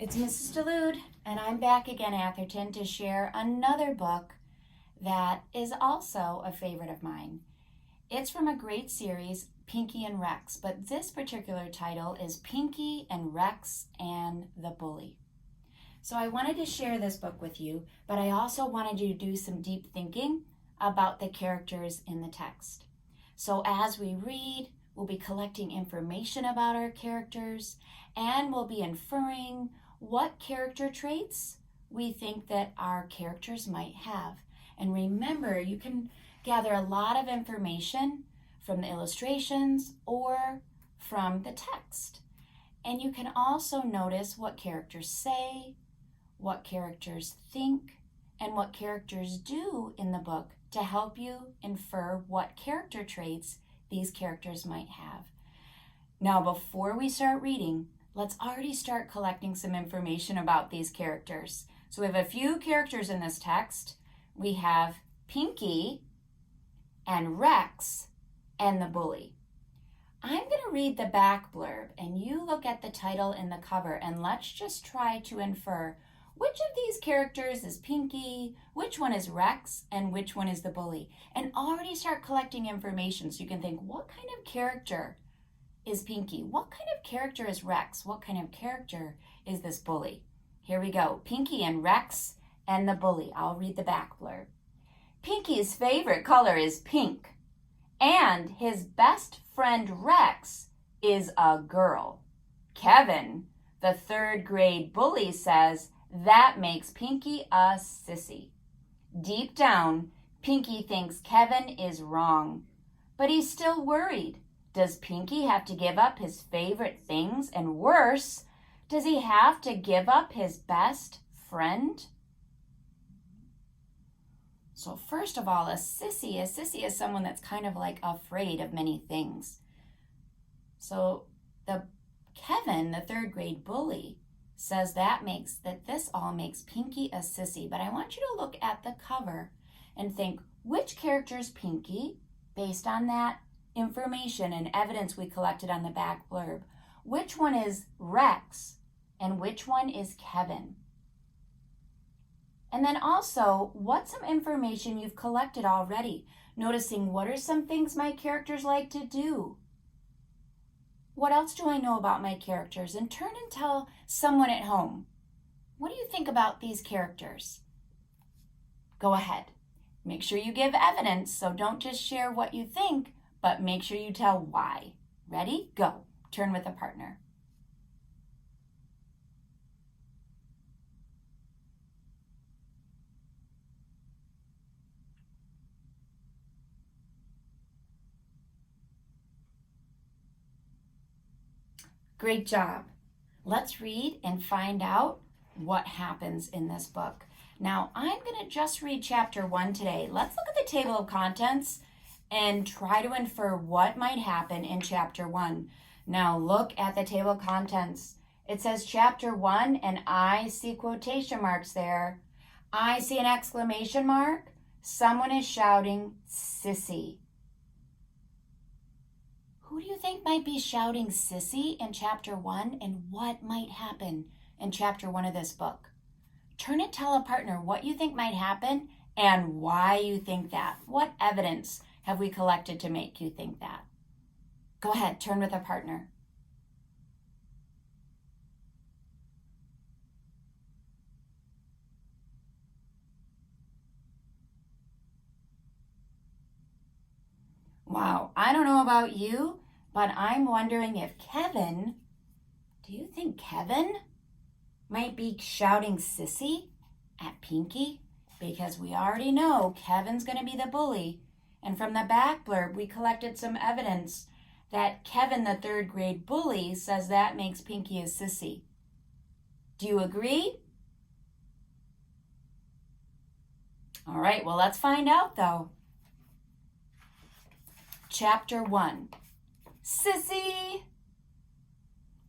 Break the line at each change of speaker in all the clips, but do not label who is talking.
It's Mrs. Delude, and I'm back again, Atherton, to share another book that is also a favorite of mine. It's from a great series, Pinky and Rex, but this particular title is Pinky and Rex and the Bully. So I wanted to share this book with you, but I also wanted you to do some deep thinking about the characters in the text. So as we read, we'll be collecting information about our characters, and we'll be inferring what character traits we think that our characters might have. And remember, you can gather a lot of information from the illustrations or from the text. And you can also notice what characters say, what characters think, and what characters do in the book to help you infer what character traits these characters might have. Now, before we start reading, let's already start collecting some information about these characters. So we have a few characters in this text. We have Pinky and Rex and the Bully. I'm going to read the back blurb and you look at the title and the cover, and let's just try to infer which of these characters is Pinky, which one is Rex, and which one is the Bully. And already start collecting information so you can think, what kind of character is Pinky? What kind of character is Rex? What kind of character is this Bully? Here we go. Pinky and Rex and the Bully. I'll read the back blurb. Pinky's favorite color is pink, and his best friend Rex is a girl. Kevin, the third grade bully, says that makes Pinky a sissy. Deep down, Pinky thinks Kevin is wrong, but he's still worried. Does Pinky have to give up his favorite things? And worse, does he have to give up his best friend? So first of all, a sissy is someone that's kind of like afraid of many things. So Kevin, the third grade bully, says that this all makes Pinky a sissy. But I want you to look at the cover and think, which character is Pinky based on that information and evidence we collected on the back blurb? Which one is Rex and which one is Kevin? And then also, what's some information you've collected already? Noticing what are some things my characters like to do? What else do I know about my characters? And turn and tell someone at home, what do you think about these characters? Go ahead. Make sure you give evidence, so don't just share what you think, but make sure you tell why. Ready? Go. Turn with a partner. Great job. Let's read and find out what happens in this book. Now, I'm going to just read chapter 1 today. Let's look at the table of contents and try to infer what might happen in chapter 1. Now, look at the table of contents. It says chapter 1, and I see quotation marks there. I see an exclamation mark. Someone is shouting, sissy. Who do you think might be shouting sissy in chapter 1, and what might happen in chapter 1 of this book? Turn and tell a partner what you think might happen and why you think that. What evidence have we collected to make you think that? Go ahead, turn with a partner. Wow, I don't know about you, but I'm wondering if Kevin, do you think Kevin might be shouting sissy at Pinky? Because we already know Kevin's going to be the bully. And from the back blurb, we collected some evidence that Kevin, the third grade bully, says that makes Pinky a sissy. Do you agree? All right, well, let's find out though. Chapter 1, Sissy.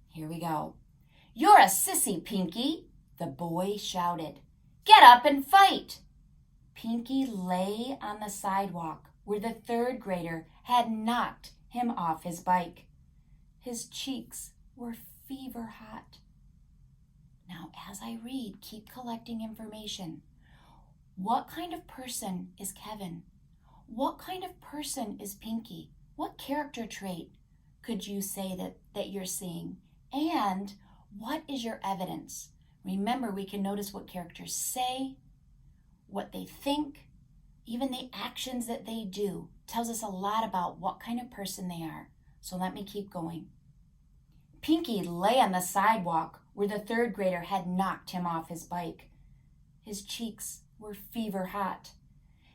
Here we go. You're a sissy, Pinky, the boy shouted. Get up and fight. Pinky lay on the sidewalk where the third grader had knocked him off his bike. His cheeks were fever hot. Now, as I read, keep collecting information. What kind of person is Kevin? What kind of person is Pinky? What character trait could you say that you're seeing? And what is your evidence? Remember, we can notice what characters say, what they think, even the actions that they do. Tells us a lot about what kind of person they are. So let me keep going. Pinky lay on the sidewalk where the third grader had knocked him off his bike. His cheeks were fever hot.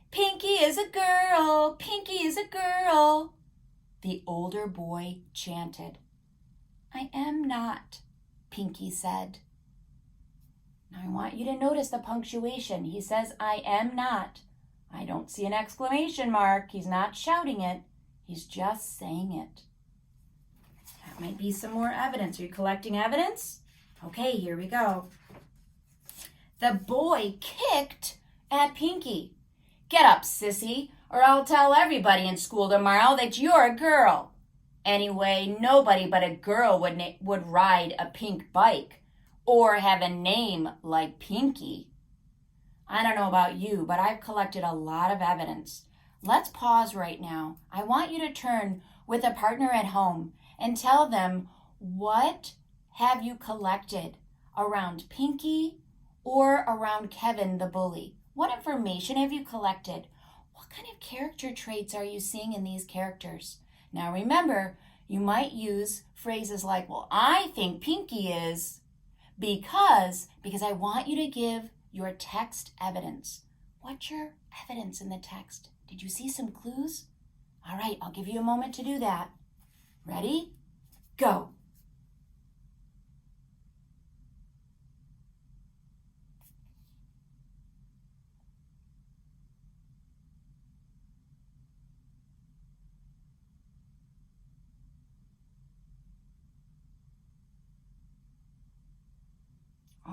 Pinky is a girl, Pinky is a girl, the older boy chanted. I am not, Pinky said. Now I want you to notice the punctuation. He says, I am not. I don't see an exclamation mark. He's not shouting it. He's just saying it. That might be some more evidence. Are you collecting evidence? Okay, here we go. The boy kicked at Pinky. Get up, sissy, or I'll tell everybody in school tomorrow that you're a girl. Anyway, nobody but a girl would ride a pink bike or have a name like Pinky. I don't know about you, but I've collected a lot of evidence. Let's pause right now. I want you to turn with a partner at home and tell them, what have you collected around Pinky or around Kevin the bully? What information have you collected? What kind of character traits are you seeing in these characters? Now remember, you might use phrases like, well, I think Pinky is because I want you to give your text evidence. What's your evidence in the text? Did you see some clues? All right, I'll give you a moment to do that. Ready? Go.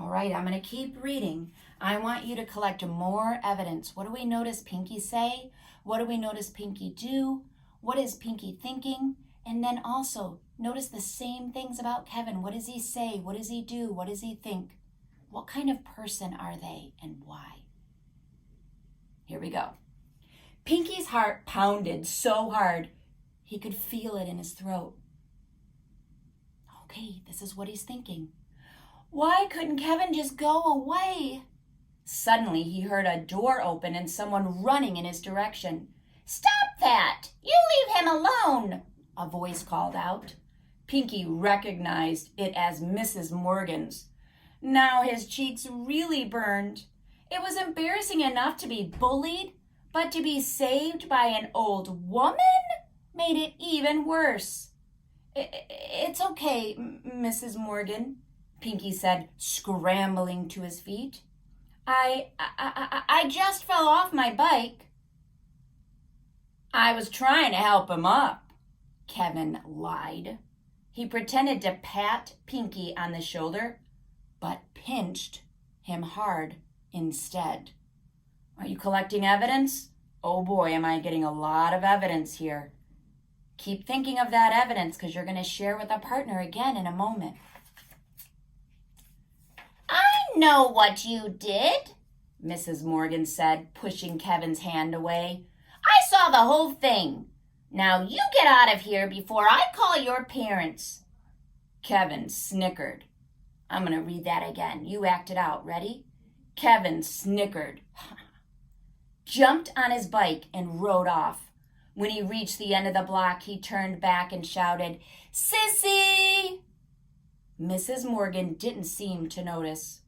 All right, I'm going to keep reading. I want you to collect more evidence. What do we notice Pinky say? What do we notice Pinky do? What is Pinky thinking? And then also, notice the same things about Kevin. What does he say? What does he do? What does he think? What kind of person are they and why? Here we go. Pinky's heart pounded so hard, he could feel it in his throat. Okay, this is what he's thinking. Why couldn't Kevin just go away? Suddenly, he heard a door open and someone running in his direction. Stop that! You leave him alone! A voice called out. Pinky recognized it as Mrs. Morgan's. Now his cheeks really burned. It was embarrassing enough to be bullied, but to be saved by an old woman made it even worse. It's okay, Mrs. Morgan, Pinky said, scrambling to his feet. I just fell off my bike. I was trying to help him up, Kevin lied. He pretended to pat Pinky on the shoulder, but pinched him hard instead. Are you collecting evidence? Oh boy, am I getting a lot of evidence here. Keep thinking of that evidence because you're going to share with a partner again in a moment. I know what you did, Mrs. Morgan said, pushing Kevin's hand away. I saw the whole thing. Now you get out of here before I call your parents. Kevin snickered. I'm going to read that again. You act it out. Ready? Kevin snickered, jumped on his bike, and rode off. When he reached the end of the block, he turned back and shouted, Sissy! Mrs. Morgan didn't seem to notice.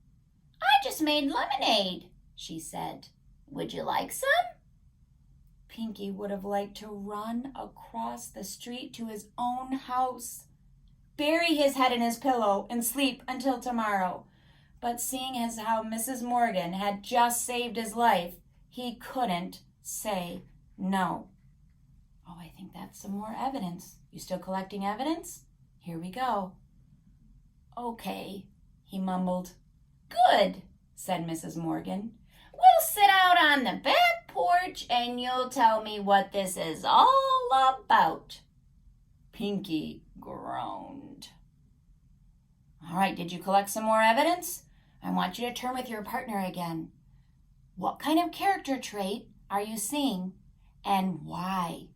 I just made lemonade, she said. Would you like some? Pinky would have liked to run across the street to his own house, bury his head in his pillow, and sleep until tomorrow. But seeing as how Mrs. Morgan had just saved his life, he couldn't say no. Oh, I think that's some more evidence. You still collecting evidence? Here we go. Okay, he mumbled. Good, said Mrs. Morgan. We'll sit out on the back porch and you'll tell me what this is all about. Pinky groaned. All right, did you collect some more evidence? I want you to turn with your partner again. What kind of character trait are you seeing and why?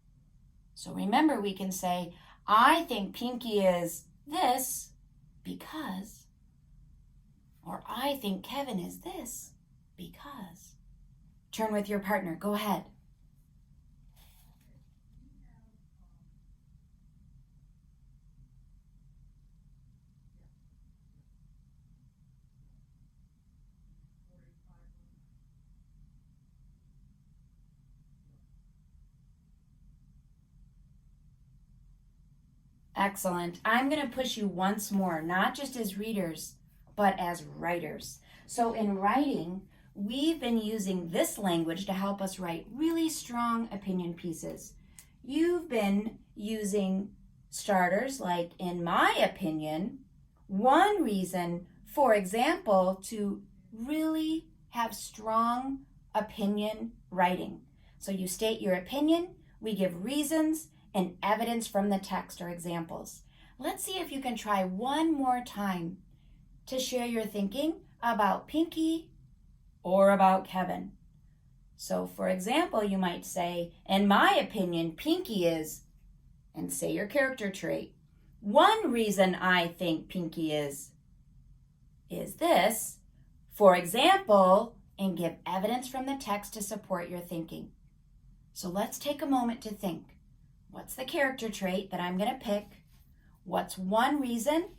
So remember, we can say, I think Pinky is this because, or I think Kevin is this because. Turn with your partner. Go ahead. Excellent. I'm going to push you once more, not just as readers, but as writers. So in writing, we've been using this language to help us write really strong opinion pieces. You've been using starters like, in my opinion, one reason, for example, to really have strong opinion writing. So you state your opinion, we give reasons, and evidence from the text or examples. Let's see if you can try one more time to share your thinking about Pinky or about Kevin. So for example, you might say, in my opinion, Pinky is, and say your character trait. One reason I think Pinky is this, for example, and give evidence from the text to support your thinking. So let's take a moment to think. What's the character trait that I'm going to pick? What's one reason?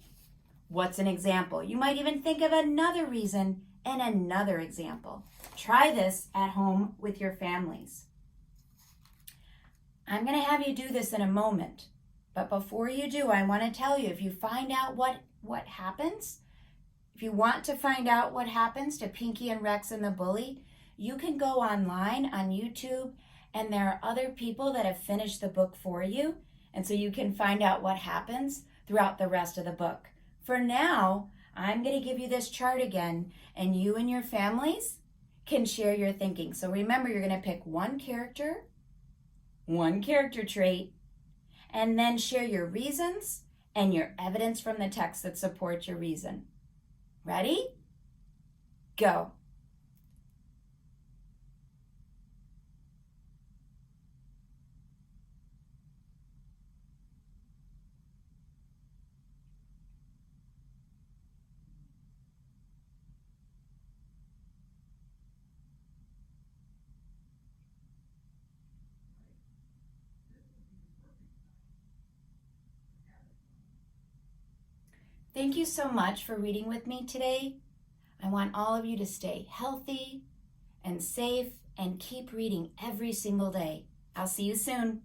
What's an example? You might even think of another reason and another example. Try this at home with your families. I'm going to have you do this in a moment. But before you do, I want to tell you, if you find out what happens, if you want to find out what happens to Pinky and Rex and the bully, you can go online on YouTube, and there are other people that have finished the book for you. And so you can find out what happens throughout the rest of the book. For now, I'm going to give you this chart again, and you and your families can share your thinking. So remember, you're going to pick one character trait, and then share your reasons and your evidence from the text that supports your reason. Ready? Go. Thank you so much for reading with me today. I want all of you to stay healthy and safe and keep reading every single day. I'll see you soon.